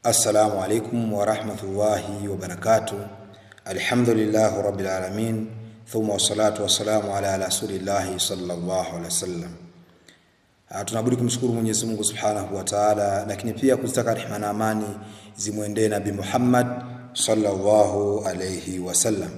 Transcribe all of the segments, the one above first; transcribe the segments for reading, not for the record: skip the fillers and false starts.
Assalamu alaikum wa rahmatullahi wa barakatuh. Alhamdulillahi rabbil alamin. Thumma wassalatu wassalamu ala rasulillahi sallallahu alaihi wasallam. Tunabudi kumshukuru Mwenyezi Mungu Subhanahu wa Ta'ala, lakini pia kuzitaka rehema na amani zimwendee Nabii Muhammad sallallahu alaihi wasallam.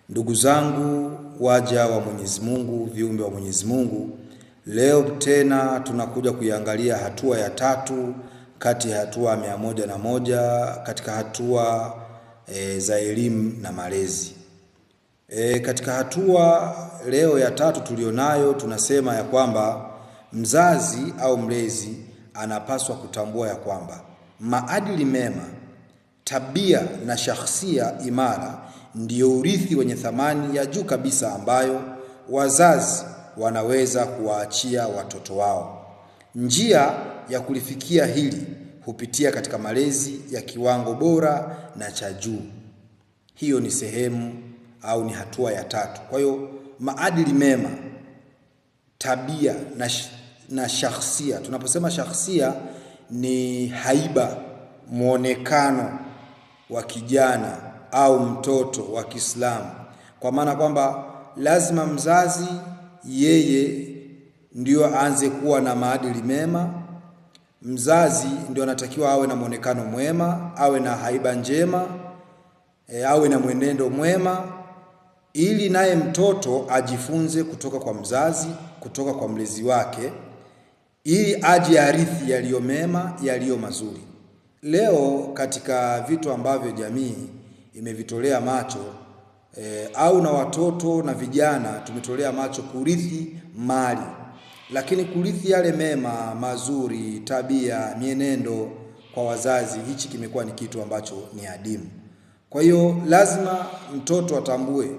Ndugu zangu waja wa Mwenyezi Mungu, viumbe wa Mwenyezi Mungu, leo tena tunakuja kuiangalia hatua ya tatu kati ya hatua 101 katika hatua za elimu na malezi. Katika hatua leo ya tatu tulionayo, tunasema ya kwamba mzazi au mlezi anapaswa kutambua ya kwamba maadili mema, tabia na shakhsia imara ndiyo urithi wenye thamani ya juu kabisa ambayo wazazi wanaweza kuwaachia watoto wao. Njia ya kulifikia hili hupitia katika malezi ya kiwango bora na cha juu. Hiyo ni sehemu au ni hatua ya tatu. Kwa hiyo maadili mema, tabia na shakhsia. Tunaposema shakhsia ni haiba, muonekano wa kijana au mtoto wa Kiislamu, kwa maana kwamba lazima mzazi yeye ndio aanze kuwa na maadili mema. Mzazi ndio anatakiwa awe na muonekano mwema, awe na haiba njema, awe na mwenendo mwema, ili naye mtoto ajifunze kutoka kwa mzazi, kutoka kwa mlezi wake, ili aje arithi yaliyo mema, yaliyo mazuri. Leo katika vitu ambavyo jamii imevitolea macho au na watoto na vijana tumetolea macho kurithi mali, lakini kurithi yale mema, mazuri, tabia, mienendo kwa wazazi, hichi kimekuwa ni kitu ambacho ni adimu. Kwa hiyo lazima mtoto atambue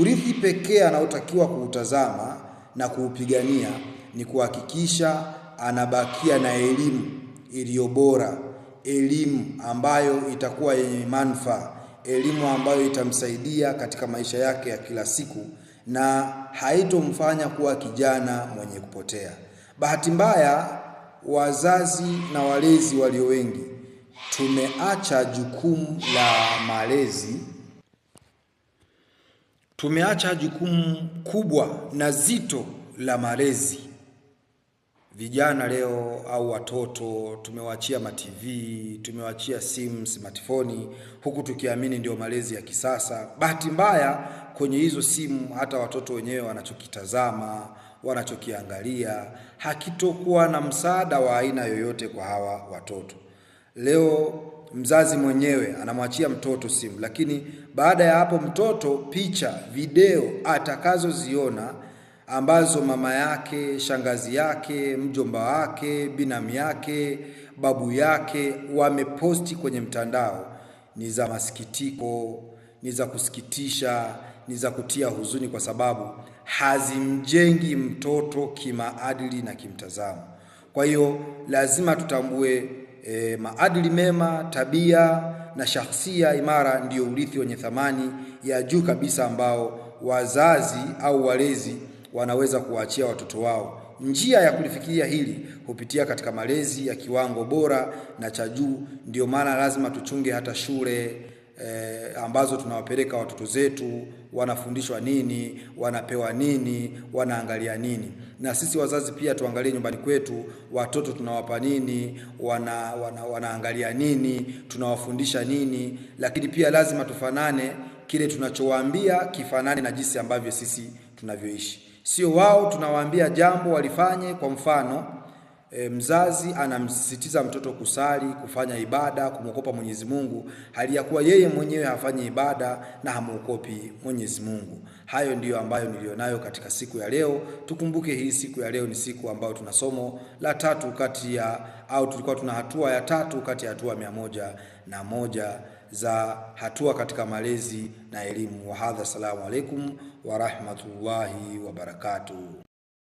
urithi pekee anaotakiwa kuutazama na kuupigania ni kuhakikisha anabakia na elimu iliyo bora, elimu ambayo itakuwa yenye manufaa, elimu ambayo itamsaidia katika maisha yake ya kila siku na haitomfanya kuwa kijana mwenye kupotea. Bahati mbaya, wazazi na walezi walio wengi tumeacha jukumu la malezi, tumeacha jukumu kubwa na zito la malezi. Vijana leo au watoto tumewachia ma-TV, tumewachia simu, smartphone, huku tukiamini ndio malezi ya kisasa. Bahati mbaya, kwenye hizo simu hata watoto wenyewe wanachokitazama, wanachokiangalia hakitokuwa na msaada wa aina yoyote kwa hawa watoto. Leo mzazi mwenyewe anamwachia mtoto simu, lakini baada ya hapo mtoto picha, video atakazoziona ambazo mama yake, shangazi yake, mjomba wake, binamu yake, babu yake wameposti kwenye mtandao ni za masikitiko, ni za kusikitisha, ni za kutia huzuni, kwa sababu hazimjengi mtoto kimaadili na kimtazamo. Kwa hiyo lazima tutambue maadili mema, tabia na shakhsia imara ndiyo urithi wenye thamani ya juu kabisa ambao wazazi au walezi wanaweza kuwaachia watoto wao. Njia ya kulifikia hili hupitia katika malezi ya kiwango bora na cha juu. Ndio maana lazima tuchunge hata shule ambazo tunawapeleka watoto zetu, wanafundishwa nini, wanapewa nini, wanaangalia nini. Na sisi wazazi pia tuangalie nyumbani kwetu, watoto tunawapa nini, wanaangalia nini, tunawafundisha nini. Lakini pia lazima tufanane, kile tunachowaambia kifanane na jinsi ambavyo sisi tunavyoishi. Sio wao tunawaambia jambo walifanye. Kwa mfano, mzazi anamsisitiza mtoto kusali, kufanya ibada, kumwogopa Mwenyezi Mungu, hali ya kuwa yeye mwenyewe hafanyi ibada na hamuogopi Mwenyezi Mungu. Hayo ndiyo ambayo nilionayo katika siku ya leo. Tukumbuke hii siku ya leo ni siku ambayo tuna somo la tatu kati ya, au tulikuwa tuna hatua ya tatu kati ya hatua 101 za hatua katika malezi na elimu. Wa hadha, assalamu alaikum wa rahmatullahi wa barakatuh.